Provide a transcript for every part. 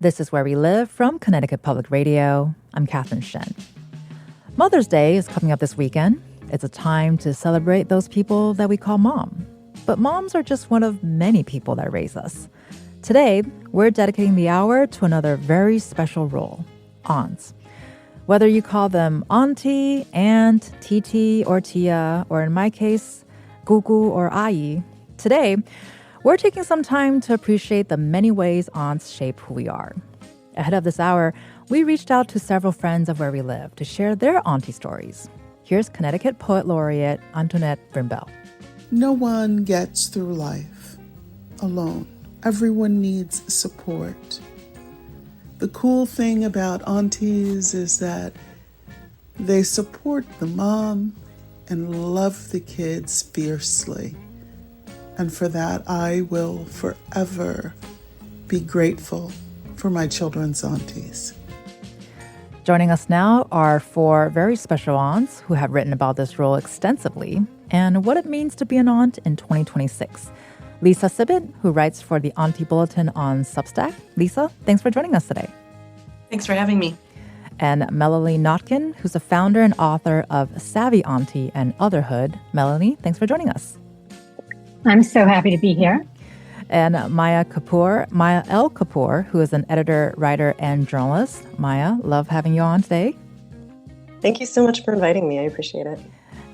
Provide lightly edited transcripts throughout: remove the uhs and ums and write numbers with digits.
This is Where We Live from Connecticut Public Radio. I'm Catherine Shen. Mother's Day is coming up this weekend. It's a time to celebrate those people that we call mom. But moms are just one of many people that raise us. Today, we're dedicating the hour to another very special role, aunts. Whether you call them auntie, aunt, titi, or tia, or in my case, gugu or ai, today, we're taking some time to appreciate the many ways aunts shape who we are. Ahead of this hour, we reached out to several friends of Where We Live to share their auntie stories. Here's Connecticut Poet Laureate Antoinette Brimbell. No one gets through life alone. Everyone needs support. The cool thing about aunties is that they support the mom and love the kids fiercely. And for that, I will forever be grateful for my children's aunties. Joining us now are four very special aunts who have written about this role extensively and what it means to be an aunt in 2026. Lisa Sibbett, who writes for the Auntie Bulletin on Substack. Lisa, thanks for joining us today. Thanks for having me. And Melanie Notkin, who's the founder and author of Savvy Auntie and Otherhood. Melanie, thanks for joining us. I'm so happy to be here. And Maya L. Kapoor, who is an editor, writer, and journalist. Maya, love having you on today. Thank you so much for inviting me. I appreciate it.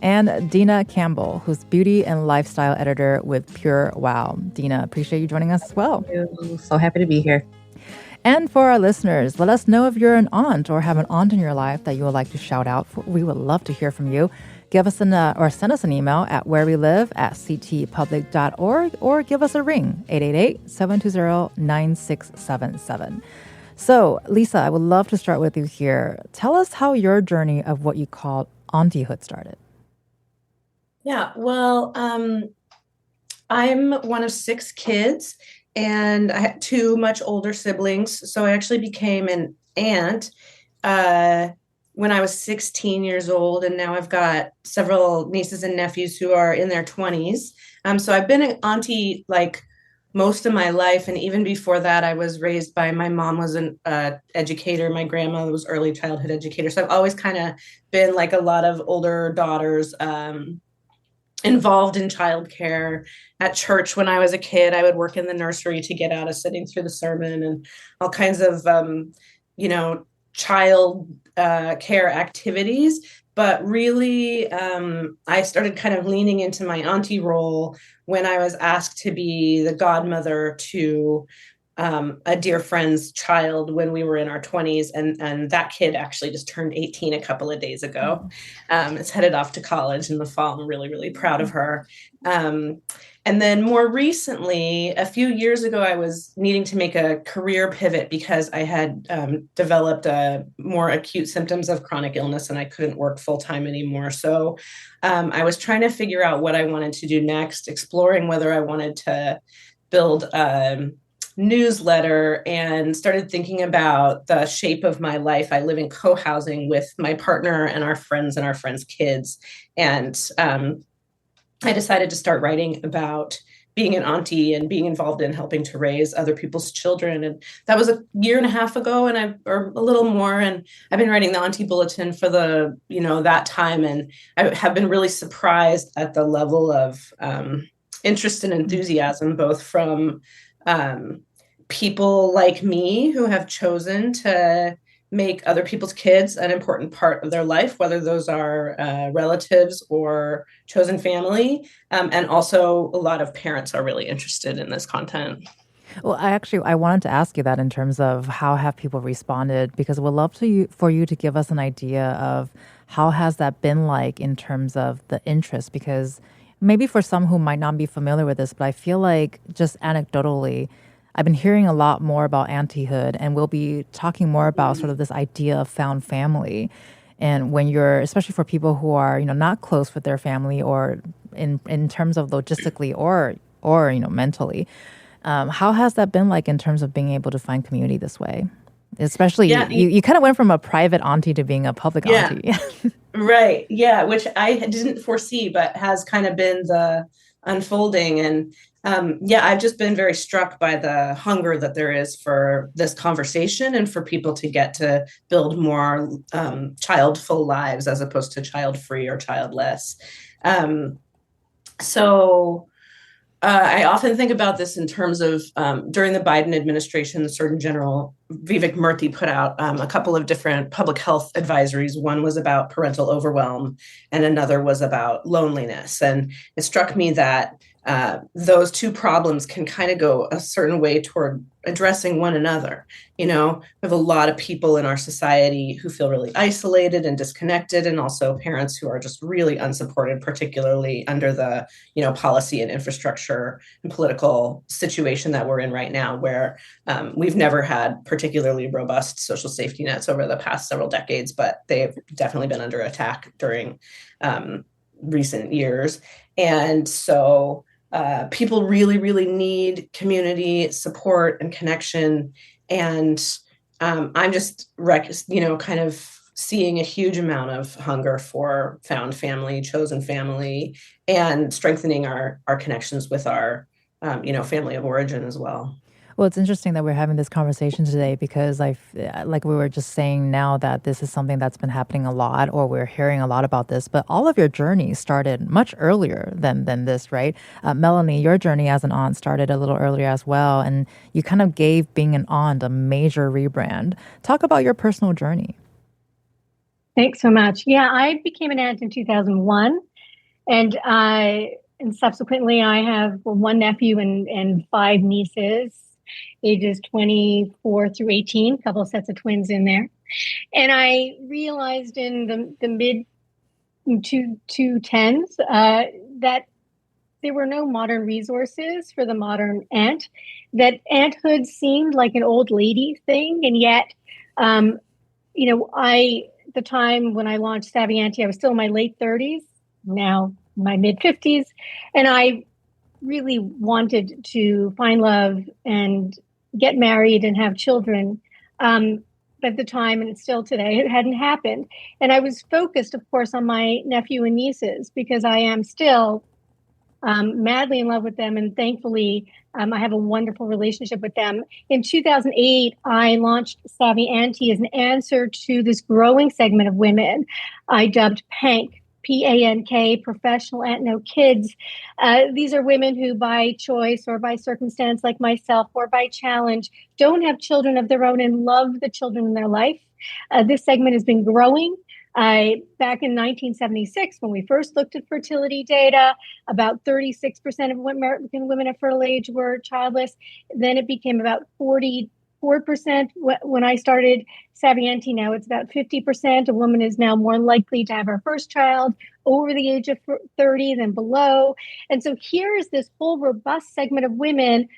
And Dina Campbell, who's beauty and lifestyle editor with Pure Wow. Dina, appreciate you joining us as well. Thank you. So happy to be here. And for our listeners, let us know if you're an aunt or have an aunt in your life that you would like to shout out for. We would love to hear from you. Give us or send us an email at wherewelive@ctpublic.org or give us a ring, 888-720-9677. So, Lisa, I would love to start with you here. Tell us how your journey of what you call auntyhood started. Yeah, well, I'm one of 6 kids, and I had 2 much older siblings. So I actually became an aunt when I was 16 years old, and now I've got several nieces and nephews who are in their 20s. So I've been an auntie like most of my life, and even before that, I was raised by my mom was an educator. My grandma was early childhood educator, so I've always kind of been like a lot of older daughters. Involved in childcare. At church when I was a kid, I would work in the nursery to get out of sitting through the sermon and all kinds of, child care activities. But really, I started kind of leaning into my auntie role when I was asked to be the godmother to a dear friend's child when we were in our 20s. And that kid actually just turned 18 a couple of days ago. It's headed off to college in the fall. I'm really, really proud of her. And then more recently, a few years ago, I was needing to make a career pivot because I had developed more acute symptoms of chronic illness and I couldn't work full time anymore. So I was trying to figure out what I wanted to do next, exploring whether I wanted to build newsletter, and started thinking about the shape of my life. I live in co-housing with my partner and our friends kids. And I decided to start writing about being an auntie and being involved in helping to raise other people's children. And that was a year and a half ago, or a little more. And I've been writing the Auntie Bulletin for that time. And I have been really surprised at the level of interest and enthusiasm, both from people like me who have chosen to make other people's kids an important part of their life, whether those are relatives or chosen family. And also a lot of parents are really interested in this content. Well, I wanted to ask you that in terms of how have people responded, because we'd love for you to give us an idea of how has that been like in terms of the interest, because maybe for some who might not be familiar with this, but I feel like just anecdotally, I've been hearing a lot more about auntyhood, and we'll be talking more about sort of this idea of found family. And when you're, especially for people who are, not close with their family or in terms of logistically or mentally, how has that been like in terms of being able to find community this way? Especially, you kind of went from a private auntie to being a public auntie. Right. Yeah, which I didn't foresee, but has kind of been the unfolding. And I've just been very struck by the hunger that there is for this conversation and for people to get to build more childful lives as opposed to child-free or childless. So I often think about this in terms of during the Biden administration, the Surgeon General Vivek Murthy put out a couple of different public health advisories. One was about parental overwhelm, and another was about loneliness. And it struck me that those two problems can kind of go a certain way toward addressing one another. We have a lot of people in our society who feel really isolated and disconnected, and also parents who are just really unsupported, particularly under the, policy and infrastructure and political situation that we're in right now, where we've never had particularly robust social safety nets over the past several decades, but they've definitely been under attack during recent years. And so people really, really need community support and connection. And I'm just, kind of seeing a huge amount of hunger for found family, chosen family, and strengthening our connections with our, family of origin as well. Well, it's interesting that we're having this conversation today because like we were just saying now that this is something that's been happening a lot, or we're hearing a lot about this, but all of your journey started much earlier than this, right? Melanie, your journey as an aunt started a little earlier as well, and you kind of gave being an aunt a major rebrand. Talk about your personal journey. Thanks so much. Yeah, I became an aunt in 2001, and subsequently I have one nephew and 5 nieces, ages 24 through 18, a couple of sets of twins in there. And I realized in the mid 2010s that there were no modern resources for the modern aunt, that aunthood seemed like an old lady thing. And yet, at the time when I launched Savvy Auntie, I was still in my late 30s, now my mid 50s. And I really wanted to find love and get married and have children. At the time, and it's still today, it hadn't happened. And I was focused, of course, on my nephew and nieces because I am still madly in love with them. And thankfully, I have a wonderful relationship with them. In 2008, I launched Savvy Auntie as an answer to this growing segment of women I dubbed PANK, P-A-N-K, professional aunt, no kids. These are women who by choice or by circumstance, like myself, or by challenge, don't have children of their own and love the children in their life. This segment has been growing. Back in 1976, when we first looked at fertility data, about 36% of American women of fertile age were childless. Then it became about 44% when I started Savvy Auntie. Now it's about 50%. A woman is now more likely to have her first child over the age of 30 than below. And so here is this whole robust segment of women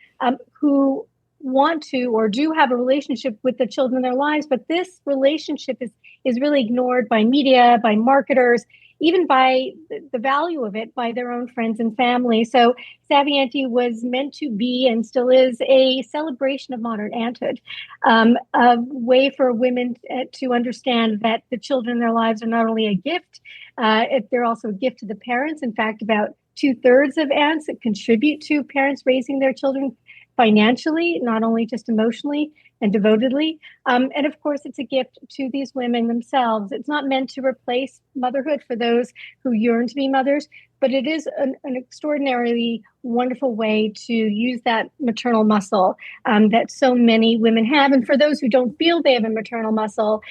who want to or do have a relationship with the children in their lives, but this relationship is really ignored by media, by marketers, even by the value of it by their own friends and family. So Savvy Auntie was meant to be and still is a celebration of modern aunthood, a way for women to understand that the children in their lives are not only a gift, they're also a gift to the parents. In fact, about 2/3 of aunts that contribute to parents raising their children financially, not only just emotionally and devotedly. And of course, it's a gift to these women themselves. It's not meant to replace motherhood for those who yearn to be mothers, but it is an extraordinarily wonderful way to use that maternal muscle that so many women have. And for those who don't feel they have a maternal muscle,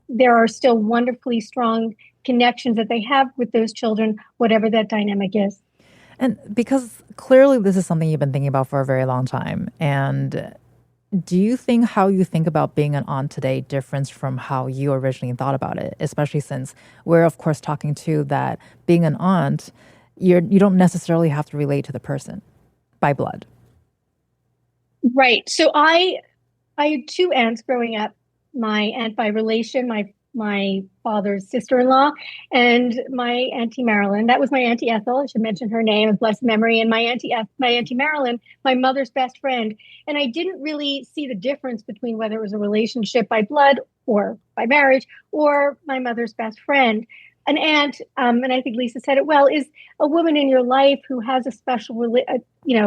there are still wonderfully strong connections that they have with those children, whatever that dynamic is. And because clearly this is something you've been thinking about for a very long time. And do you think how you think about being an aunt today differs from how you originally thought about it? Especially since we're, of course, talking to that being an aunt, you don't necessarily have to relate to the person by blood. Right. So I had 2 aunts growing up. My aunt by relation, my father's sister-in-law, and my Auntie Marilyn. That was my Auntie Ethel. I should mention her name of blessed memory. And my Auntie Marilyn, my mother's best friend. And I didn't really see the difference between whether it was a relationship by blood or by marriage or my mother's best friend. an aunt, and I think Lisa said it well, is a woman in your life who has a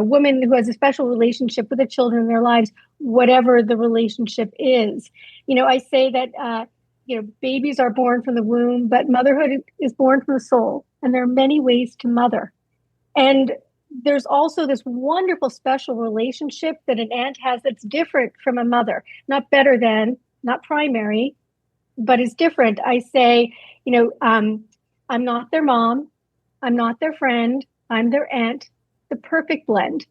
woman who has a special relationship with the children in their lives, whatever the relationship is. I say that, babies are born from the womb, but motherhood is born from the soul. And there are many ways to mother. And there's also this wonderful special relationship that an aunt has that's different from a mother, not better than, not primary, but is different. I say, I'm not their mom. I'm not their friend. I'm their aunt, the perfect blend.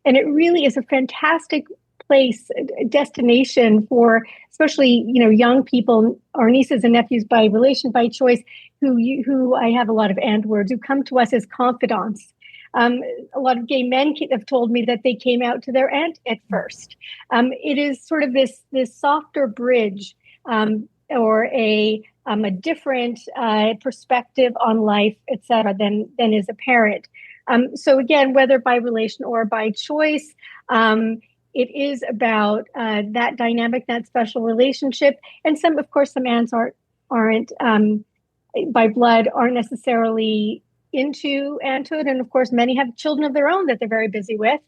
And it really is a fantastic place, a destination for especially, young people, our nieces and nephews by relation, by choice, who I have a lot of aunt words, who come to us as confidants. A lot of gay men have told me that they came out to their aunt at first. It is sort of this softer bridge, or a different perspective on life, et cetera, than is apparent. So again, whether by relation or by choice, it is about that dynamic, that special relationship. And some aunts aren't by blood, aren't necessarily into aunthood. And of course, many have children of their own that they're very busy with.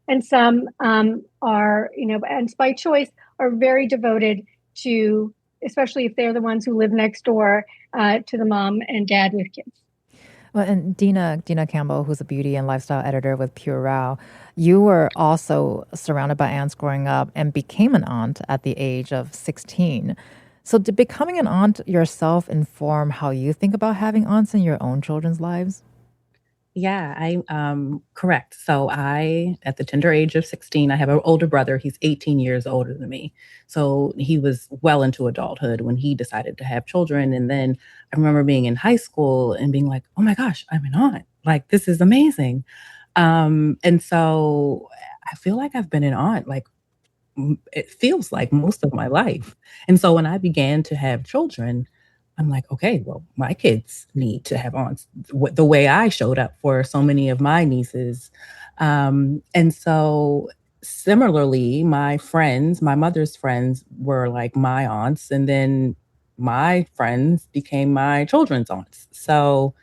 And some are, aunts by choice, are very devoted to, especially if they're the ones who live next door to the mom and dad with kids. Well, and Dina Campbell, who's a beauty and lifestyle editor with Pure Row, you were also surrounded by aunts growing up and became an aunt at the age of 16. So did becoming an aunt yourself inform how you think about having aunts in your own children's lives? Yeah, correct. So at the tender age of 16, I have an older brother. He's 18 years older than me. So he was well into adulthood when he decided to have children. And then I remember being in high school and being like, oh my gosh, I'm an aunt. Like, this is amazing. And so I feel like I've been an aunt, like, it feels like most of my life. And so when I began to have children, I'm like, okay, well, my kids need to have aunts the way I showed up for so many of my nieces. And so similarly, my mother's friends were like my aunts, and then my friends became my children's aunts. So,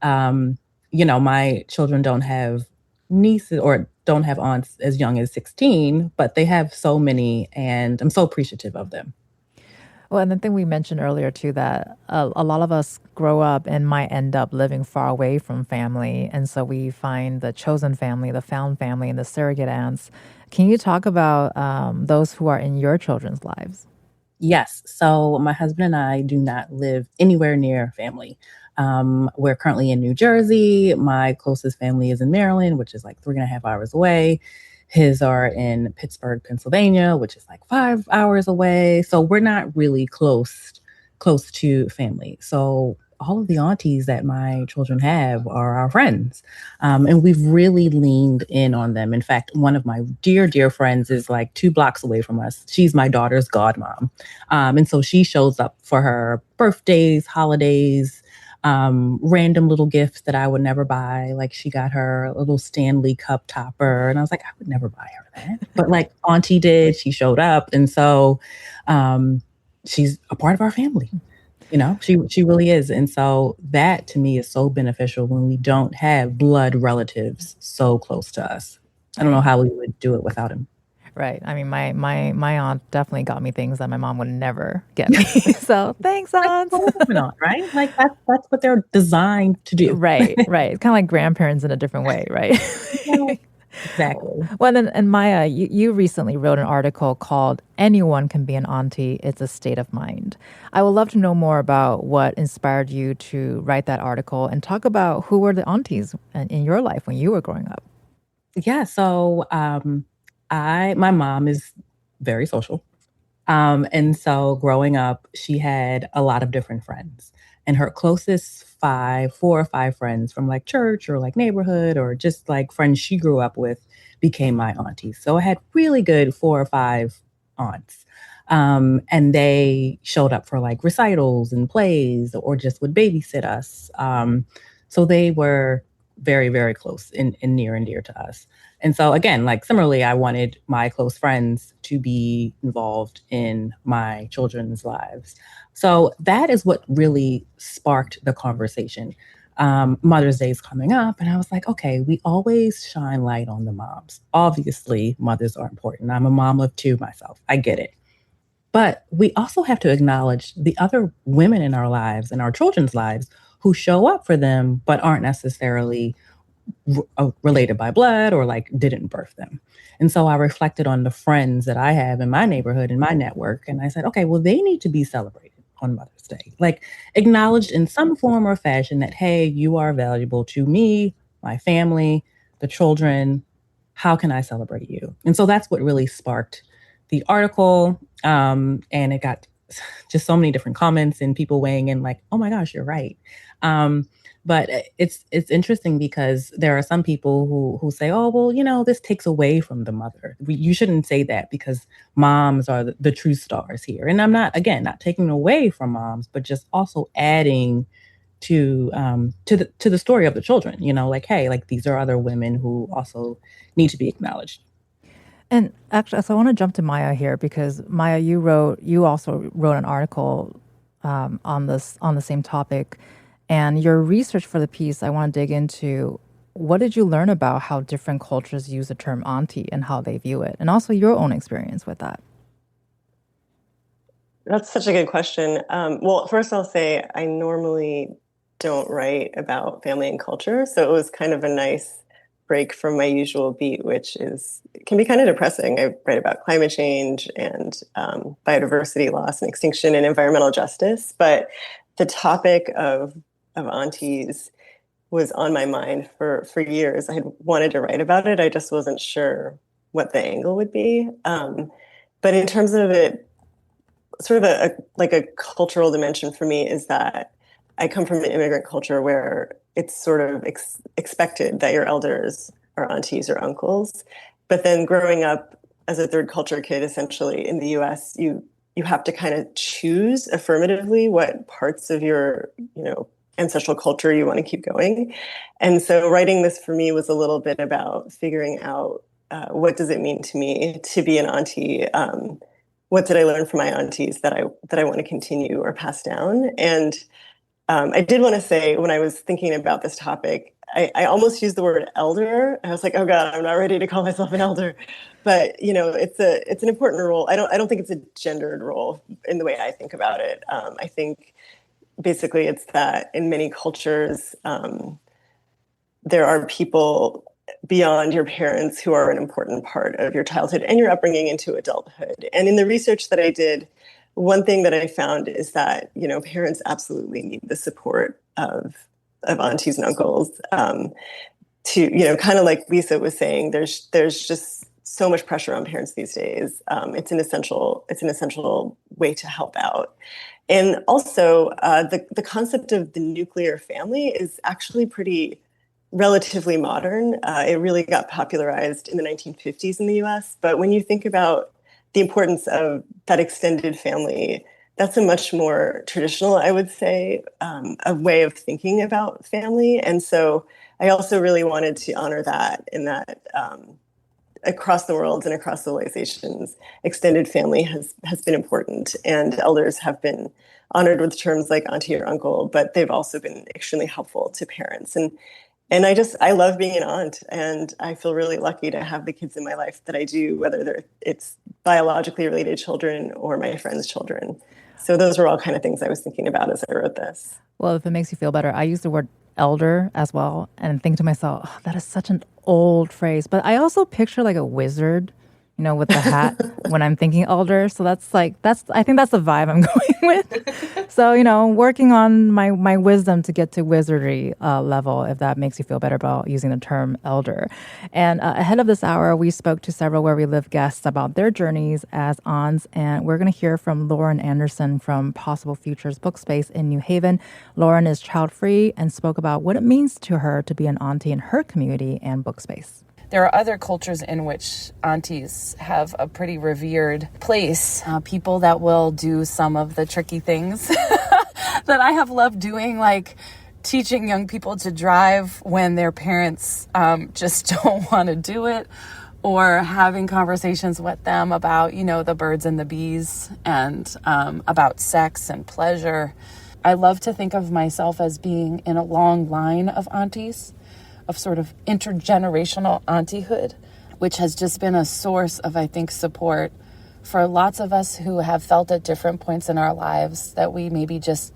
my children don't have nieces or don't have aunts as young as 16, but they have so many, and I'm so appreciative of them. Well, and the thing we mentioned earlier, too, that a lot of us grow up and might end up living far away from family. And so we find the chosen family, the found family, and the surrogate aunts. Can you talk about those who are in your children's lives? Yes. So my husband and I do not live anywhere near family. We're currently in New Jersey. My closest family is in Maryland, which is like 3.5 hours away. His are in Pittsburgh, Pennsylvania, which is like 5 hours away. So we're not really close to family. So all of the aunties that my children have are our friends. And we've really leaned in on them. In fact, one of my dear, dear friends is like 2 blocks away from us. She's my daughter's godmom. And so she shows up for her birthdays, holidays, random little gifts that I would never buy. Like, she got her a little Stanley cup topper, and I was like, I would never buy her that. But like auntie did, she showed up. And so she's a part of our family. She really is. And so that to me is so beneficial when we don't have blood relatives so close to us. I don't know how we would do it without him. Right. I mean, my aunt definitely got me things that my mom would never get me. So thanks, aunt. Right? Like that's what they're designed to do. Right. It's kind of like grandparents in a different way, right? Yeah, exactly. Well, and Maya, you recently wrote an article called "Anyone Can Be an Auntie. It's a State of Mind." I would love to know more about what inspired you to write that article and talk about who were the aunties in your life when you were growing up. Yeah. So my mom is very social. And so growing up, she had a lot of different friends. And her closest 4 or 5 friends from like church or like neighborhood or just like friends she grew up with became my aunties. So I had really good 4 or 5 aunts. And they showed up for like recitals and plays or just would babysit us. So they were very, very close and near and dear to us. And so again, like similarly, I wanted my close friends to be involved in my children's lives. So that is what really sparked the conversation. Mother's Day is coming up, and I was like, okay, we always shine light on the moms. Obviously, mothers are important. I'm a mom of 2 myself. I get it. But we also have to acknowledge the other women in our lives and our children's lives who show up for them, but aren't necessarily related by blood or like didn't birth them. And so I reflected on the friends that I have in my neighborhood, in my network. And I said, okay, well, they need to be celebrated on Mother's Day, like acknowledged in some form or fashion that, hey, you are valuable to me, my family, the children. How can I celebrate you? And so that's what really sparked the article. And it got just so many different comments and people weighing in like, oh my gosh, you're right. But it's interesting because there are some people who say, oh, well, you know, this takes away from the mother. You shouldn't say that because moms are the true stars here. And I'm not taking away from moms, but just also adding to the story of the children, you know, like, hey, like these are other women who also need to be acknowledged. And actually, so I want to jump to Maya here because Maya, you also wrote an article on the same topic. And your research for the piece, I want to dig into what did you learn about how different cultures use the term auntie and how they view it, and also your own experience with that? That's such a good question. Well, first I'll say I normally don't write about family and culture, so it was kind of a nice break from my usual beat, which can be kind of depressing. I write about climate change and biodiversity loss and extinction and environmental justice, but the topic of aunties was on my mind for years. I had wanted to write about it. I just wasn't sure what the angle would be. But in terms of it, sort of a cultural dimension for me is that I come from an immigrant culture where it's sort of expected that your elders are aunties or uncles. But then growing up as a third culture kid, essentially in the US, you have to kind of choose affirmatively what parts of your, ancestral culture you want to keep going. And so writing this for me was a little bit about figuring out what does it mean to me to be an auntie? What did I learn from my aunties that I want to continue or pass down? And I did want to say, when I was thinking about this topic, I almost used the word elder. I was like, oh God, I'm not ready to call myself an elder. But it's an important role. I don't think it's a gendered role in the way I think about it. I think basically it's that in many cultures, there are people beyond your parents who are an important part of your childhood and your upbringing into adulthood. And in the research that I did, one thing that I found is that, parents absolutely need the support of aunties and uncles to, kind of like Lisa was saying, there's just so much pressure on parents these days. It's an essential way to help out. And also the concept of the nuclear family is actually pretty relatively modern. It really got popularized in the 1950s in the US. But when you think about the importance of that extended family, that's a much more traditional, I would say, a way of thinking about family. And so I also really wanted to honor that in that across the world and across civilizations, extended family has been important, and elders have been honored with terms like auntie or uncle, but they've also been extremely helpful to parents. And I love being an aunt, and I feel really lucky to have the kids in my life that I do, whether it's biologically related children or my friends' children. So those were all kind of things I was thinking about as I wrote this. Well, if it makes you feel better, I use the word elder as well and think to myself, oh, that is such an old phrase. But I also picture like a wizard, with the hat when I'm thinking elder. So I think that's the vibe I'm going with. So, working on my wisdom to get to wizardry level, if that makes you feel better about using the term elder. And ahead of this hour, we spoke to several Where We Live guests about their journeys as aunts. And we're going to hear from Lauren Anderson from Possible Futures Book Space in New Haven. Lauren is child-free and spoke about what it means to her to be an auntie in her community and book space. There are other cultures in which aunties have a pretty revered place. People that will do some of the tricky things that I have loved doing, like teaching young people to drive when their parents just don't want to do it, or having conversations with them about, the birds and the bees, and about sex and pleasure. I love to think of myself as being in a long line of aunties, of sort of intergenerational auntyhood, which has just been a source of, I think, support for lots of us who have felt at different points in our lives that we maybe just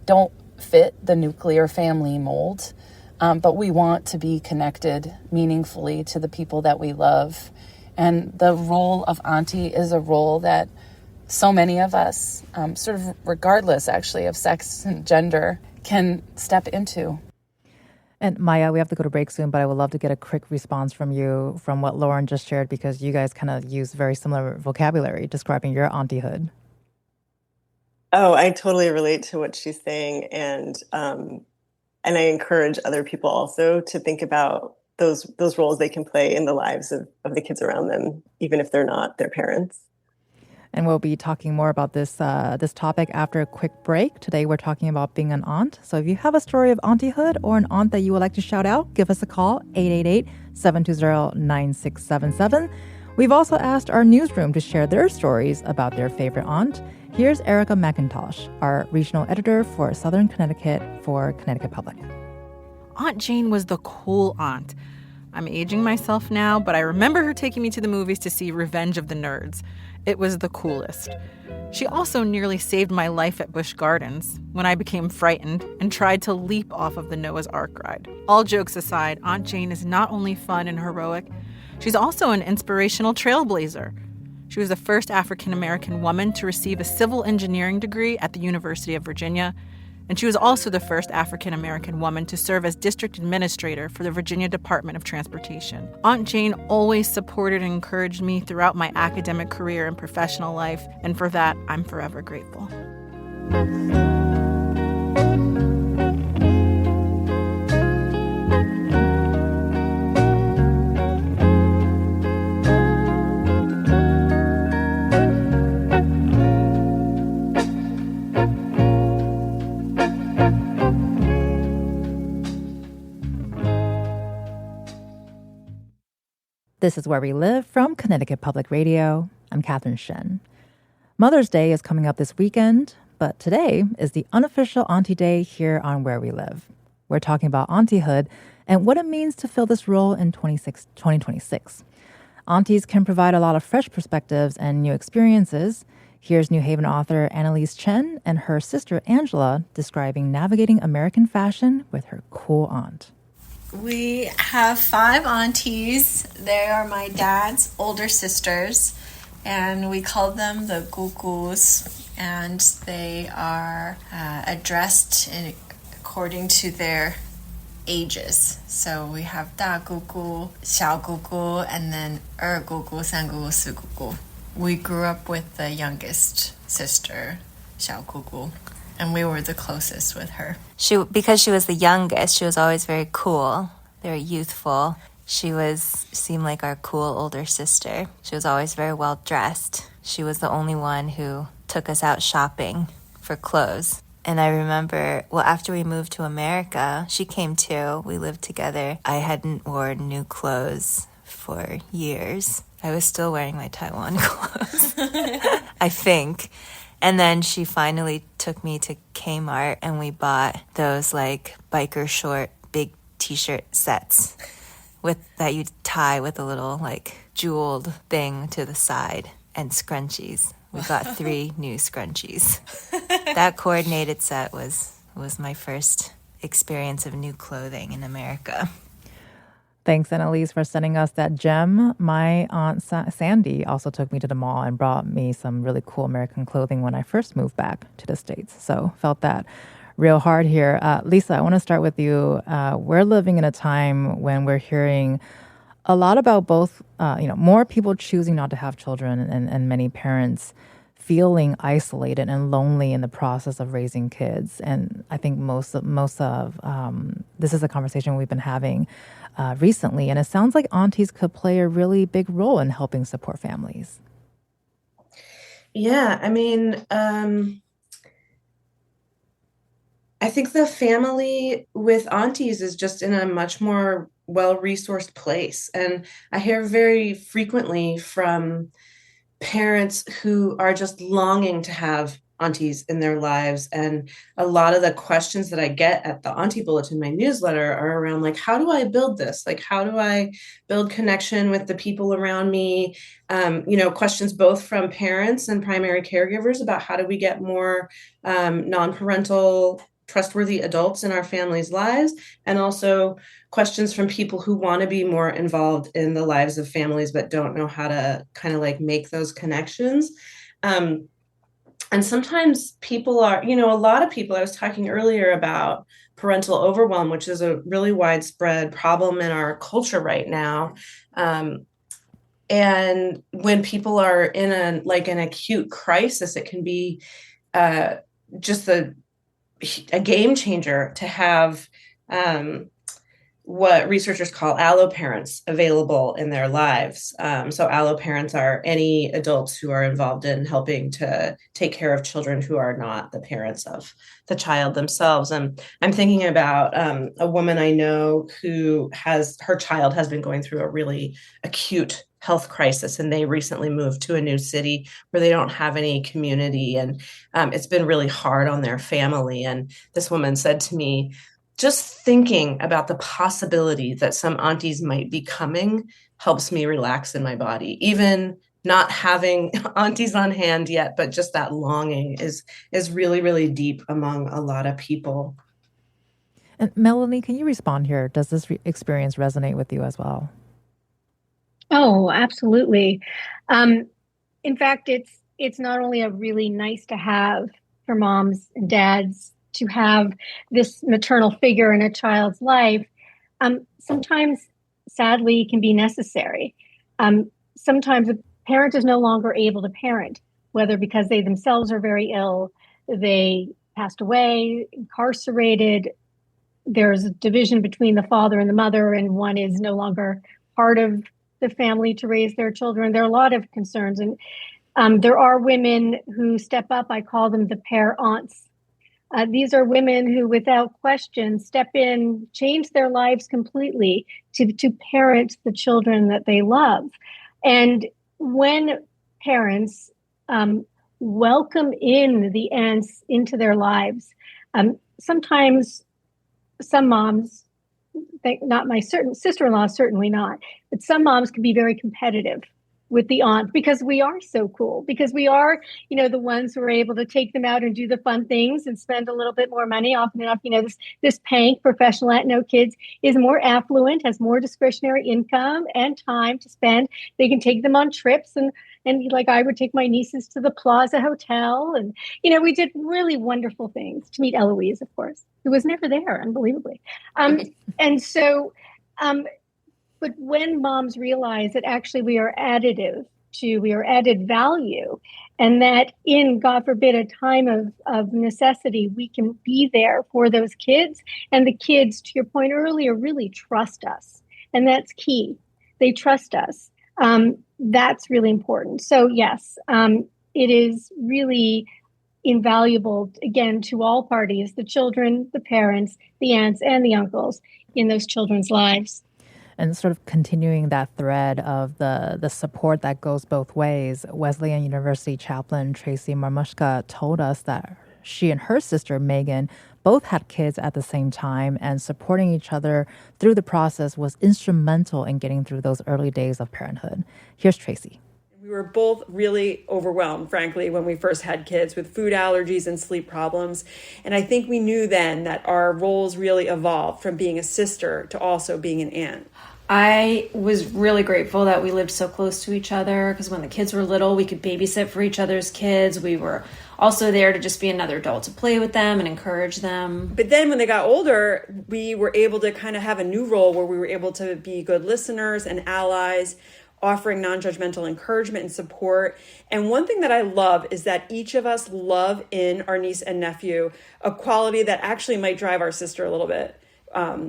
don't fit the nuclear family mold, but we want to be connected meaningfully to the people that we love. And the role of auntie is a role that so many of us, sort of regardless actually of sex and gender, can step into. And Maya, we have to go to break soon, but I would love to get a quick response from you from what Lauren just shared, because you guys kind of use very similar vocabulary describing your auntyhood. Oh, I totally relate to what she's saying, and I encourage other people also to think about those roles they can play in the lives of the kids around them, even if they're not their parents. And we'll be talking more about this topic after a quick break. Today, we're talking about being an aunt. So if you have a story of auntyhood or an aunt that you would like to shout out, give us a call, 888-720-9677. We've also asked our newsroom to share their stories about their favorite aunt. Here's Erica McIntosh, our regional editor for Southern Connecticut for Connecticut Public. Aunt Jane was the cool aunt. I'm aging myself now, but I remember her taking me to the movies to see Revenge of the Nerds. It was the coolest. She also nearly saved my life at Busch Gardens when I became frightened and tried to leap off of the Noah's Ark ride. All jokes aside, Aunt Jane is not only fun and heroic, she's also an inspirational trailblazer. She was the first African-American woman to receive a civil engineering degree at the University of Virginia, and she was also the first African-American woman to serve as district administrator for the Virginia Department of Transportation. Aunt Jane always supported and encouraged me throughout my academic career and professional life, and for that, I'm forever grateful. This is Where We Live from Connecticut Public Radio. I'm Catherine Shen. Mother's Day is coming up this weekend, but today is the unofficial Auntie Day here on Where We Live. We're talking about auntyhood and what it means to fill this role in 2026. Aunties can provide a lot of fresh perspectives and new experiences. Here's New Haven author Annalise Chen and her sister Angela describing navigating American fashion with her cool aunt. We have 5 aunties. They are my dad's older sisters, and we call them the gugus, and they are addressed according to their ages. So we have Da gugu, Xiao gugu, and then gugu, San gugu, Su gugu. We grew up with the youngest sister, Xiao gugu, and we were the closest with her. Because she was the youngest, she was always very cool, very youthful. She seemed like our cool older sister. She was always very well dressed. She was the only one who took us out shopping for clothes. And I remember, after we moved to America, she came too. We lived together. I hadn't worn new clothes for years. I was still wearing my Taiwan clothes, I think. And then she finally took me to Kmart and we bought those like biker short big t-shirt sets that you tie with a little like jeweled thing to the side and scrunchies. We got 3 new scrunchies. That coordinated set was my first experience of new clothing in America. Thanks, Annalise, for sending us that gem. My aunt Sandy also took me to the mall and brought me some really cool American clothing when I first moved back to the States. So felt that real hard here. Lisa, I want to start with you. We're living in a time when we're hearing a lot about both, more people choosing not to have children and many parents feeling isolated and lonely in the process of raising kids. And I think most of this is a conversation we've been having recently. And it sounds like aunties could play a really big role in helping support families. Yeah, I mean, I think the family with aunties is just in a much more well-resourced place. And I hear very frequently from parents who are just longing to have aunties in their lives. And a lot of the questions that I get at the Auntie Bulletin, my newsletter, are around like, how do I build this? Like, how do I build connection with the people around me? Questions both from parents and primary caregivers about how do we get more non-parental trustworthy adults in our families' lives, and also questions from people who want to be more involved in the lives of families but don't know how to kind of like make those connections. And sometimes people are, a lot of people, I was talking earlier about parental overwhelm, which is a really widespread problem in our culture right now. And when people are in an acute crisis, it can be just a game changer to have what researchers call allo parents available in their lives. So allo parents are any adults who are involved in helping to take care of children who are not the parents of the child themselves. And I'm thinking about a woman I know who her child has been going through a really acute health crisis, and they recently moved to a new city where they don't have any community, and it's been really hard on their family. And this woman said to me, just thinking about the possibility that some aunties might be coming helps me relax in my body. Even not having aunties on hand yet, but just that longing is really, really deep among a lot of people. And Melanie, can you respond here? Does this experience resonate with you as well? Oh, absolutely. In fact, it's not only a really nice to have for moms and dads to have this maternal figure in a child's life, sometimes, sadly, can be necessary. Sometimes a parent is no longer able to parent, whether because they themselves are very ill, they passed away, incarcerated, there's a division between the father and the mother, and one is no longer part of the family to raise their children. There are a lot of concerns. And there are women who step up. I call them the pair aunts. These are women who, without question, step in, change their lives completely to parent the children that they love. And when parents welcome in the aunts into their lives, sometimes some moms, not my sister-in-law, certainly not, but some moms can be very competitive with the aunt because we are so cool, because we are, the ones who are able to take them out and do the fun things and spend a little bit more money. Often enough, this Pank professional Aunt No Kids is more affluent, has more discretionary income and time to spend. They can take them on trips and like I would take my nieces to the Plaza Hotel. And, we did really wonderful things to meet Eloise, of course, who was never there, unbelievably. And so, but when moms realize that actually we are added value, and that in, God forbid, a time of necessity, we can be there for those kids, and the kids, to your point earlier, really trust us. And that's key. They trust us. That's really important. So yes, it is really invaluable, again, to all parties, the children, the parents, the aunts, and the uncles in those children's lives. And sort of continuing that thread of the support that goes both ways, Wesleyan University chaplain Tracy Marmushka told us that she and her sister, Megan, both had kids at the same time, and supporting each other through the process was instrumental in getting through those early days of parenthood. Here's Tracy. We were both really overwhelmed, frankly, when we first had kids with food allergies and sleep problems. And I think we knew then that our roles really evolved from being a sister to also being an aunt. I was really grateful that we lived so close to each other, because when the kids were little, we could babysit for each other's kids. We were also there to just be another adult to play with them and encourage them. But then when they got older, we were able to kind of have a new role where we were able to be good listeners and allies, offering non-judgmental encouragement and support. And one thing that I love is that each of us love in our niece and nephew a quality that actually might drive our sister a little bit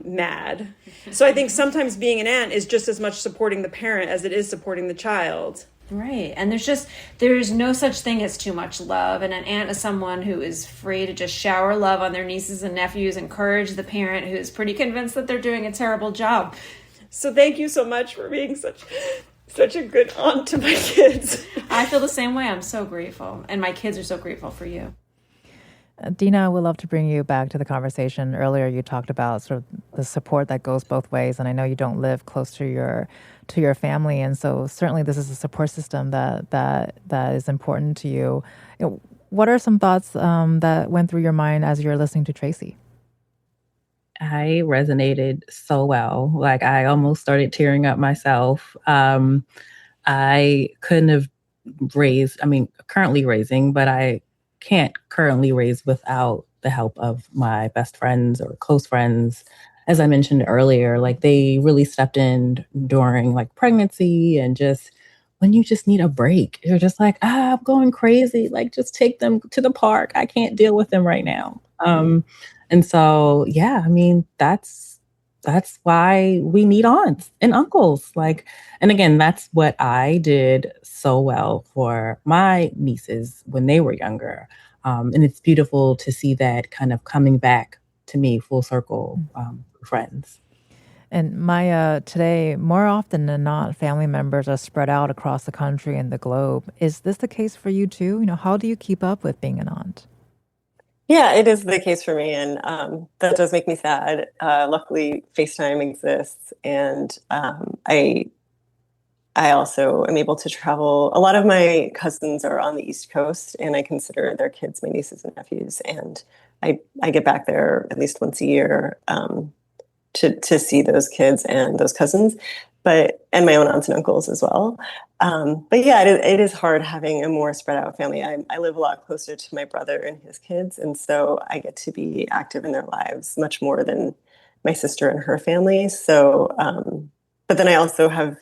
mad. So I think sometimes being an aunt is just as much supporting the parent as it is supporting the child. Right. And there's no such thing as too much love. And an aunt is someone who is free to just shower love on their nieces and nephews, encourage the parent who's pretty convinced that they're doing a terrible job. So thank you so much for being such a good aunt to my kids. I feel the same way. I'm so grateful. And my kids are so grateful for you. Dina, I would love to bring you back to the conversation. Earlier, you talked about sort of the support that goes both ways, and I know you don't live close to your family, and so certainly this is a support system that is important to you. What are some thoughts that went through your mind as you're listening to Tracy? I resonated so well. Like, I almost started tearing up myself. I couldn't have currently raising, but I can't currently raise without the help of my best friends or close friends. As I mentioned earlier, like, they really stepped in during like pregnancy, and just when you just need a break, you're just like, I'm going crazy. Like, just take them to the park. I can't deal with them right now. And so, yeah, I mean, that's why we need aunts and uncles. Like, and again, that's what I did so well for my nieces when they were younger. And it's beautiful to see that kind of coming back to me full circle, friends. And Maya, today, more often than not, family members are spread out across the country and the globe. Is this the case for you too? How do you keep up with being an aunt? Yeah, it is the case for me, and that does make me sad. Luckily, FaceTime exists, and I also am able to travel. A lot of my cousins are on the East Coast, and I consider their kids my nieces and nephews, and I get back there at least once a year to see those kids and those cousins, and my own aunts and uncles as well. But yeah, it is hard having a more spread out family. I live a lot closer to my brother and his kids, and so I get to be active in their lives much more than my sister and her family. So, but then I also have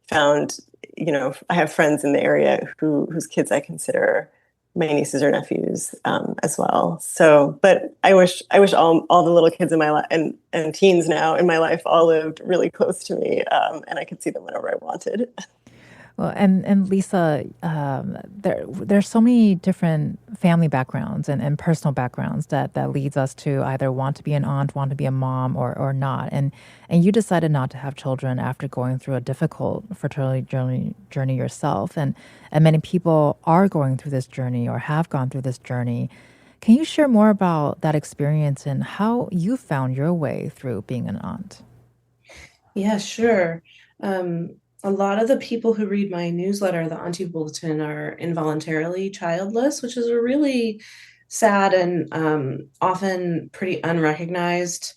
found, I have friends in the area whose kids I consider my nieces or nephews as well. So, but I wish all the little kids in my life and teens now in my life all lived really close to me, and I could see them whenever I wanted. Well, and Lisa, there's so many different family backgrounds and personal backgrounds that leads us to either want to be an aunt, want to be a mom, or not. And you decided not to have children after going through a difficult fertility journey yourself. And many people are going through this journey or have gone through this journey. Can you share more about that experience and how you found your way through being an aunt? Yeah, sure. A lot of the people who read my newsletter, the Auntie Bulletin, are involuntarily childless, which is a really sad and often pretty unrecognized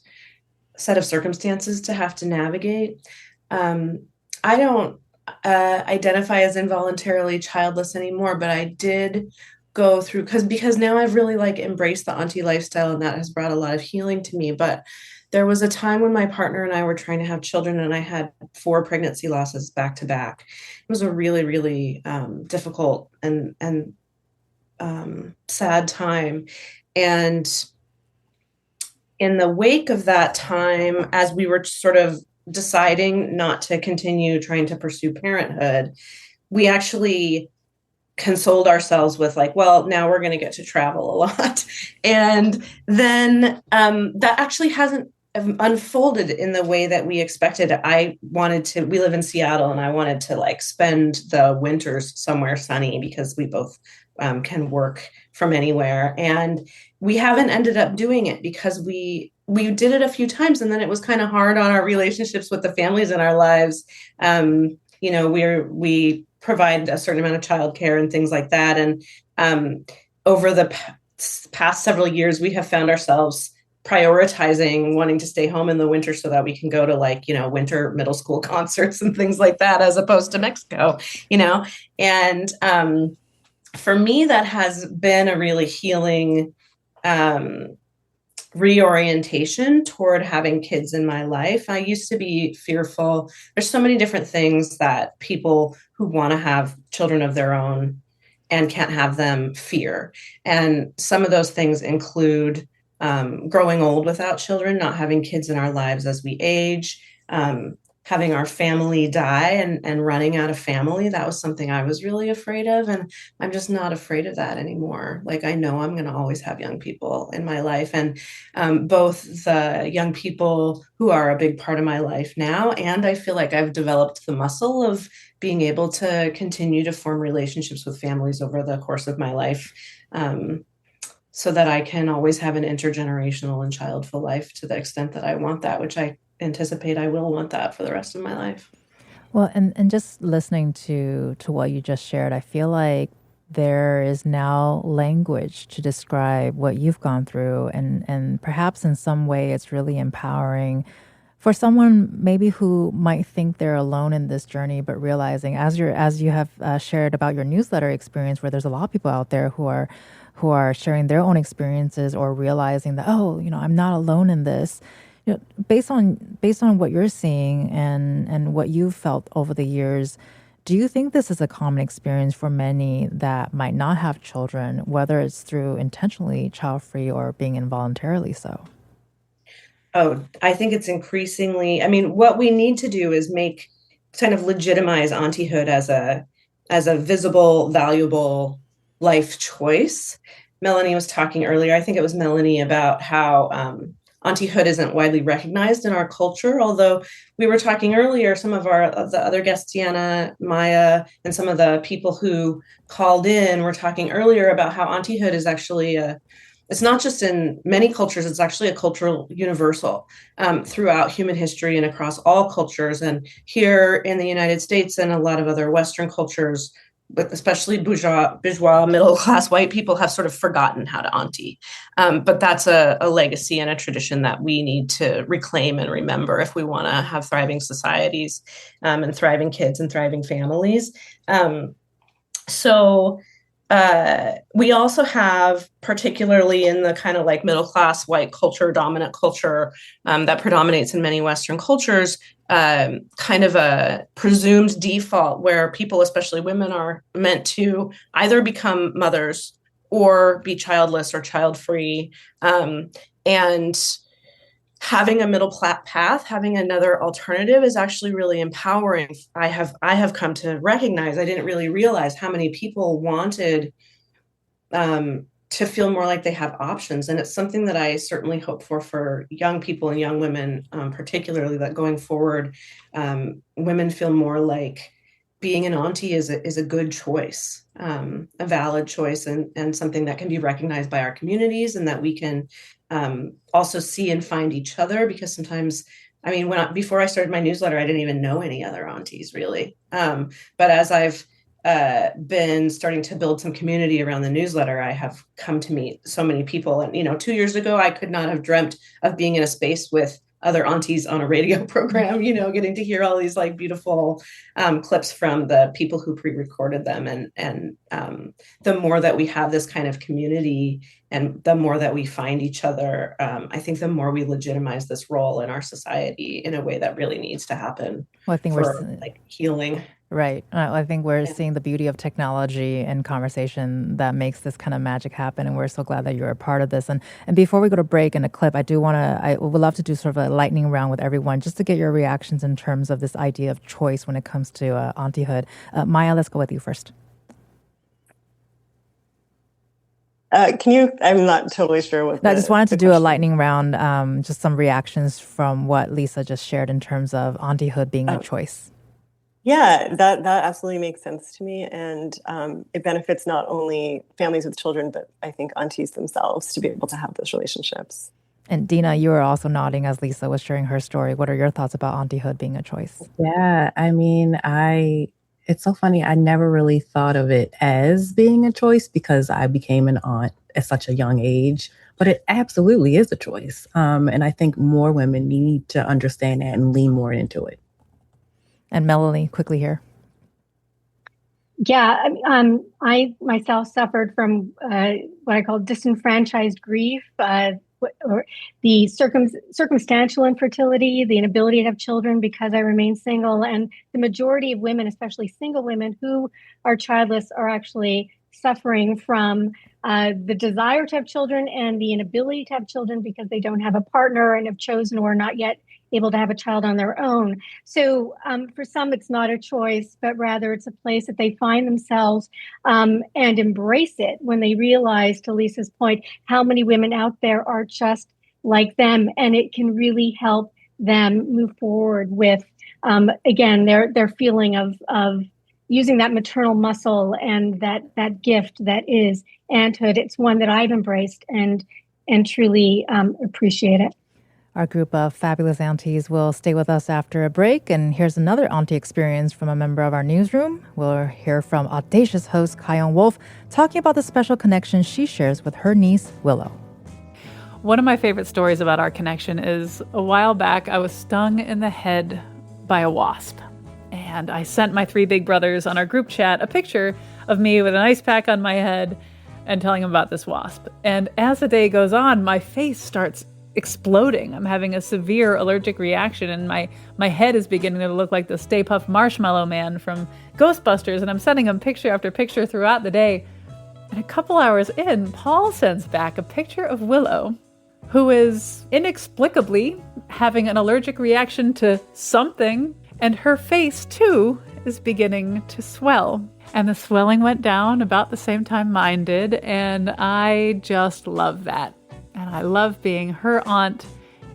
set of circumstances to have to navigate. I don't identify as involuntarily childless anymore, but I did go through because now I've really embraced the auntie lifestyle, and that has brought a lot of healing to me. But there was a time when my partner and I were trying to have children, and I had 4 pregnancy losses back to back. It was a really, really difficult and sad time. And in the wake of that time, as we were sort of deciding not to continue trying to pursue parenthood, we actually consoled ourselves with well, now we're going to get to travel a lot. And then that actually hasn't unfolded in the way that we expected. We live in Seattle, and I wanted to spend the winters somewhere sunny because we both can work from anywhere. And we haven't ended up doing it because we did it a few times, and then it was kind of hard on our relationships with the families in our lives. We provide a certain amount of childcare and things like that. And over the past several years, we have found ourselves prioritizing wanting to stay home in the winter so that we can go to winter middle school concerts and things like that, as opposed to Mexico, and for me, that has been a really healing reorientation toward having kids in my life. I used to be fearful. There's so many different things that people who want to have children of their own and can't have them fear. And some of those things include growing old without children, not having kids in our lives as we age, having our family die and running out of family. That was something I was really afraid of. And I'm just not afraid of that anymore. Like, I know I'm going to always have young people in my life. And both the young people who are a big part of my life now, and I feel like I've developed the muscle of being able to continue to form relationships with families over the course of my life. So that I can always have an intergenerational and childful life to the extent that I want that, which I anticipate I will want that for the rest of my life. Well, and just listening to what you just shared, I feel like there is now language to describe what you've gone through, and perhaps in some way it's really empowering for someone maybe who might think they're alone in this journey, but realizing as you have shared about your newsletter experience, where there's a lot of people out there who are sharing their own experiences or realizing that, oh, I'm not alone in this. Based on what you're seeing and what you've felt over the years, do you think this is a common experience for many that might not have children, whether it's through intentionally child-free or being involuntarily so? Oh, I think it's increasingly, I mean, what we need to do is kind of legitimize auntyhood as a visible, valuable life choice. Melanie was talking earlier, I think it was Melanie, about how auntyhood isn't widely recognized in our culture. Although we were talking earlier, some of the other guests, Deanna, Maya, and some of the people who called in were talking earlier about how auntyhood is actually it's not just in many cultures, it's actually a cultural universal throughout human history and across all cultures. And here in the United States and a lot of other Western cultures, but especially bourgeois, middle-class white people have sort of forgotten how to auntie. But that's a legacy and a tradition that we need to reclaim and remember if we want to have thriving societies and thriving kids and thriving families. So we also have, particularly in the kind of like middle-class white culture, dominant culture that predominates in many Western cultures, kind of a presumed default where people, especially women, are meant to either become mothers or be childless or child-free. And having a middle path, having another alternative is actually really empowering. I have come to recognize, I didn't really realize how many people wanted to feel more like they have options. And it's something that I certainly hope for young people and young women, particularly, that going forward, women feel more like being an auntie is a good choice, a valid choice, and something that can be recognized by our communities, and that we can also see and find each other. Because sometimes, I mean, before I started my newsletter, I didn't even know any other aunties really. But as I've been starting to build some community around the newsletter, I have come to meet so many people. And 2 years ago, I could not have dreamt of being in a space with other aunties on a radio program, getting to hear all these like beautiful clips from the people who pre-recorded them. And the more that we have this kind of community and the more that we find each other, I think the more we legitimize this role in our society in a way that really needs to happen. Well, I think for like healing. Right. I think we're seeing the beauty of technology and conversation that makes this kind of magic happen. And we're so glad that you're a part of this. And before we go to break and a clip, I would love to do sort of a lightning round with everyone just to get your reactions in terms of this idea of choice when it comes to auntyhood. Maya, let's go with you first. I'm not totally sure what. I just wanted to do a lightning round, just some reactions from what Lisa just shared in terms of auntyhood being a choice. Yeah, that absolutely makes sense to me. And it benefits not only families with children, but I think aunties themselves to be able to have those relationships. And Dina, you were also nodding as Lisa was sharing her story. What are your thoughts about auntyhood being a choice? Yeah, I mean, it's so funny. I never really thought of it as being a choice because I became an aunt at such a young age, but it absolutely is a choice. And I think more women need to understand that and lean more into it. And Melanie, quickly here. Yeah, I myself suffered from what I call disenfranchised grief, or the circumstantial infertility, the inability to have children because I remain single. And the majority of women, especially single women who are childless, are actually suffering from the desire to have children and the inability to have children because they don't have a partner and have chosen or not yet able to have a child on their own. So for some, it's not a choice, but rather it's a place that they find themselves and embrace it when they realize, to Lisa's point, how many women out there are just like them, and it can really help them move forward with, again, their feeling of using that maternal muscle and that gift that is aunthood. It's one that I've embraced and truly appreciate it. Our group of fabulous aunties will stay with us after a break. And here's another auntie experience from a member of our newsroom. We'll hear from audacious host Kyung Wolf talking about the special connection she shares with her niece, Willow. One of my favorite stories about our connection is a while back, I was stung in the head by a wasp. And I sent my 3 big brothers on our group chat a picture of me with an ice pack on my head and telling them about this wasp. And as the day goes on, my face starts exploding. I'm having a severe allergic reaction, and my head is beginning to look like the Stay Puft Marshmallow Man from Ghostbusters, and I'm sending him picture after picture throughout the day. And a couple hours in, Paul sends back a picture of Willow, who is inexplicably having an allergic reaction to something, and her face, too, is beginning to swell. And the swelling went down about the same time mine did, and I just love that. And I love being her aunt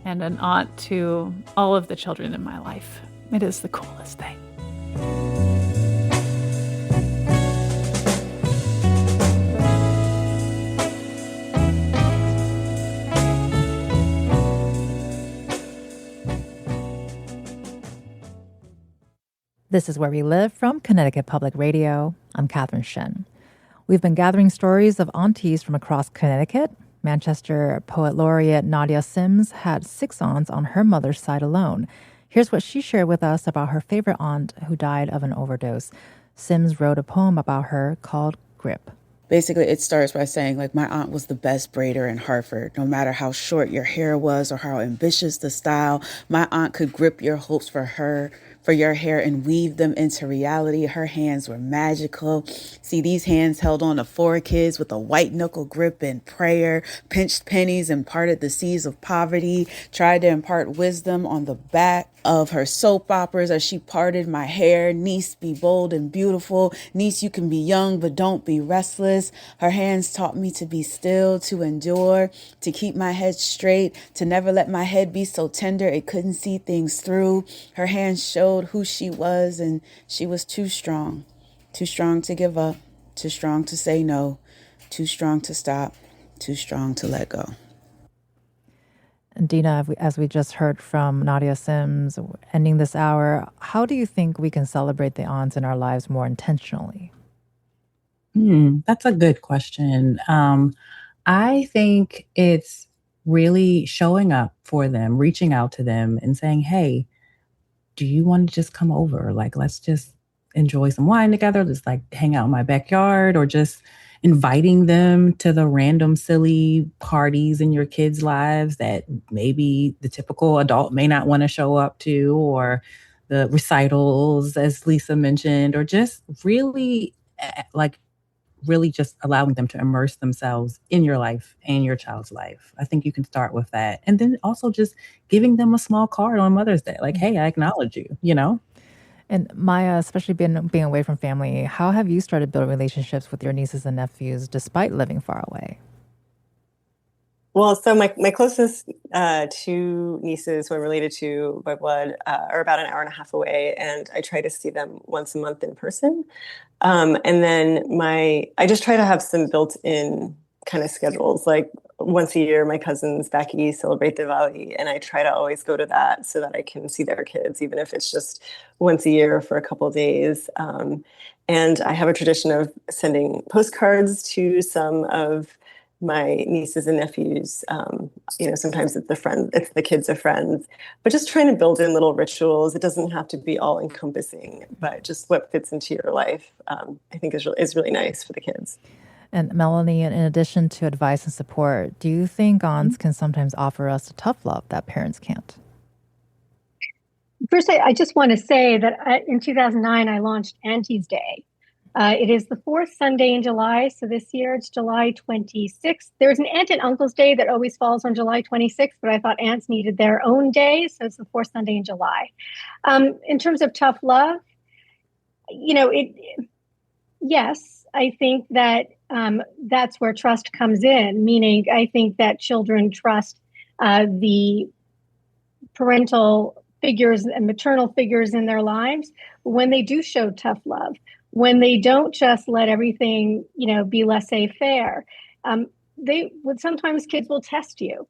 and an aunt to all of the children in my life. It is the coolest thing. This is Where We Live from Connecticut Public Radio. I'm Catherine Shen. We've been gathering stories of aunties from across Connecticut. Manchester poet laureate Nadia Sims had 6 aunts on her mother's side alone. Here's what she shared with us about her favorite aunt who died of an overdose. Sims wrote a poem about her called Grip. Basically, it starts by saying, like, my aunt was the best braider in Hartford. No matter how short your hair was or how ambitious the style, my aunt could grip your hopes for your hair and weave them into reality. Her hands were magical. See, these hands held on to 4 kids with a white knuckle grip and prayer, pinched pennies and parted the seas of poverty, tried to impart wisdom on the back of her soap operas as she parted my hair. Niece, be bold and beautiful. Niece, you can be young, but don't be restless. Her hands taught me to be still, to endure, to keep my head straight, to never let my head be so tender it couldn't see things through. Her hands showed who she was, and she was too strong to give up, too strong to say no, too strong to stop, too strong to let go. And Dina, as we just heard from Nadia Sims, ending this hour, how do you think we can celebrate the aunts in our lives more intentionally? That's a good question. I think it's really showing up for them, reaching out to them and saying, hey, do you want to just come over? Like, let's just enjoy some wine together. Let's like hang out in my backyard, or just inviting them to the random silly parties in your kids' lives that maybe the typical adult may not want to show up to, or the recitals, as Lisa mentioned, or just really just allowing them to immerse themselves in your life and your child's life. I think you can start with that. And then also just giving them a small card on Mother's Day. Like, hey, I acknowledge you, you know? And Maya, especially being away from family, how have you started building relationships with your nieces and nephews despite living far away? Well, so my closest 2 nieces who I'm related to by blood are about an hour and a half away, and I try to see them once a month in person. And then I just try to have some built-in kind of schedules. Like once a year, my cousins back east celebrate Diwali, and I try to always go to that so that I can see their kids, even if it's just once a year for a couple of days. And I have a tradition of sending postcards to some of my nieces and nephews. Sometimes it's the kids of friends, but just trying to build in little rituals. It doesn't have to be all encompassing, but just what fits into your life, I think is really nice for the kids. And Melanie, in addition to advice and support, do you think aunts can sometimes offer us a tough love that parents can't? First, I just want to say that in 2009, I launched Auntie's Day, It is the fourth Sunday in July. So this year it's July 26th. There's an Aunt and Uncle's Day that always falls on July 26th, but I thought aunts needed their own day. So it's the fourth Sunday in July. In terms of tough love, yes, I think that that's where trust comes in, meaning I think that children trust the parental figures and maternal figures in their lives when they do show tough love, when they don't just let everything, be laissez-faire. Sometimes kids will test you,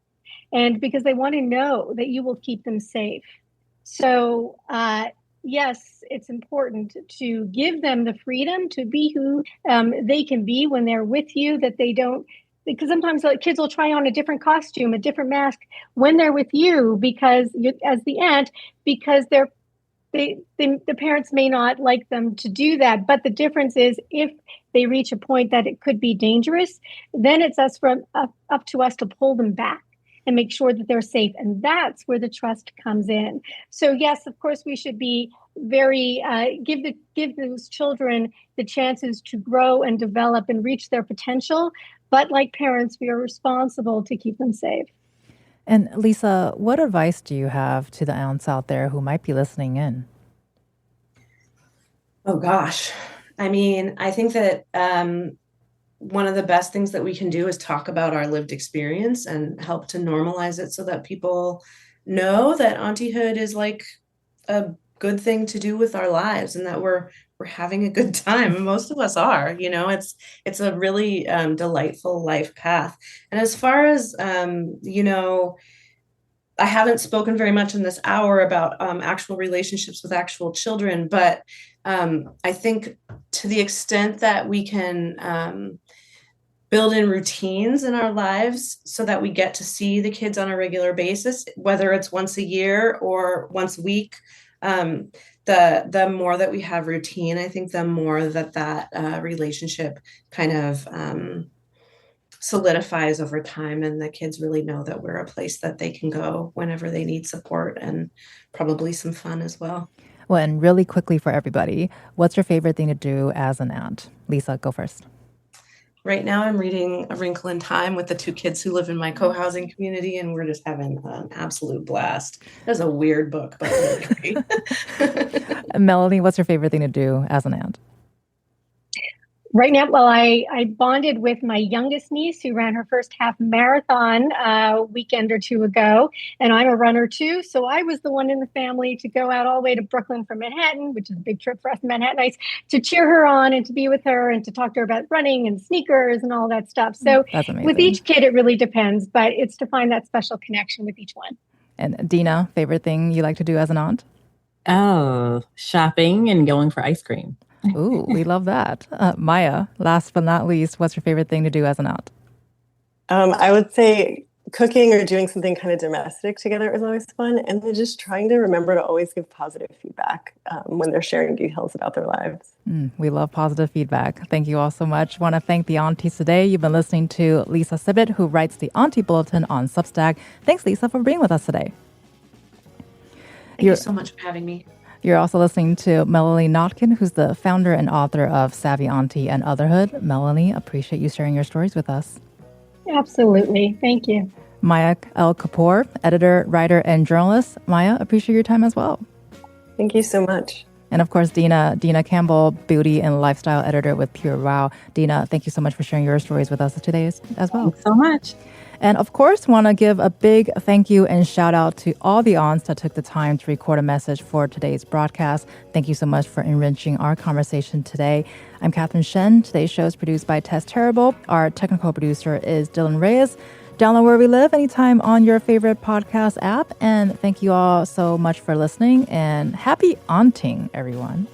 and because they want to know that you will keep them safe. So, yes, it's important to give them the freedom to be who they can be when they're with you, that they don't, because sometimes kids will try on a different costume, a different mask when they're with you, because as the aunt, because the parents may not like them to do that. But the difference is, if they reach a point that it could be dangerous, then it's up to us to pull them back and make sure that they're safe. And that's where the trust comes in. So yes, of course, we should be very, give those children the chances to grow and develop and reach their potential. But like parents, we are responsible to keep them safe. And Lisa, what advice do you have to the aunts out there who might be listening in? Oh gosh. I mean, I think that one of the best things that we can do is talk about our lived experience and help to normalize it so that people know that auntyhood is like a good thing to do with our lives, and that we're having a good time. And most of us are, it's a really delightful life path. And as far as, I haven't spoken very much in this hour about actual relationships with actual children, but I think to the extent that we can build in routines in our lives so that we get to see the kids on a regular basis, whether it's once a year or once a week, the more that we have routine, I think the more that relationship kind of solidifies over time, and the kids really know that we're a place that they can go whenever they need support, and probably some fun as well. Well, and really quickly for everybody, what's your favorite thing to do as an aunt? Lisa, go first. Right now, I'm reading A Wrinkle in Time with the two kids who live in my co-housing community, and we're just having an absolute blast. That's a weird book, but really great. Melanie, what's your favorite thing to do as an aunt? Right now, well, I bonded with my youngest niece who ran her first half marathon a weekend or two ago, and I'm a runner too. So I was the one in the family to go out all the way to Brooklyn from Manhattan, which is a big trip for us Manhattanites, to cheer her on and to be with her and to talk to her about running and sneakers and all that stuff. So with each kid, it really depends, but it's to find that special connection with each one. And Dina, favorite thing you like to do as an aunt? Oh, shopping and going for ice cream. Ooh, we love that. Maya, last but not least, what's your favorite thing to do as an aunt? I would say cooking or doing something kind of domestic together is always fun. And then just trying to remember to always give positive feedback when they're sharing details about their lives. We love positive feedback. Thank you all so much. Want to thank the aunties today. You've been listening to Lisa Sibbett, who writes the Auntie Bulletin on Substack. Thanks, Lisa, for being with us today. Thank you so much for having me. You're also listening to Melanie Notkin, who's the founder and author of Savvy Auntie and Otherhood. Melanie, appreciate you sharing your stories with us. Absolutely. Thank you. Maya El Kapoor, editor, writer, and journalist. Maya, appreciate your time as well. Thank you so much. And of course, Dina Campbell, beauty and lifestyle editor with Pure Wow. Dina, thank you so much for sharing your stories with us today as well. Thanks so much. And of course, want to give a big thank you and shout out to all the aunts that took the time to record a message for today's broadcast. Thank you so much for enriching our conversation today. I'm Catherine Shen. Today's show is produced by Tess Terrible. Our technical producer is Dylan Reyes. Download Where We Live anytime on your favorite podcast app. And thank you all so much for listening, and happy aunting, everyone.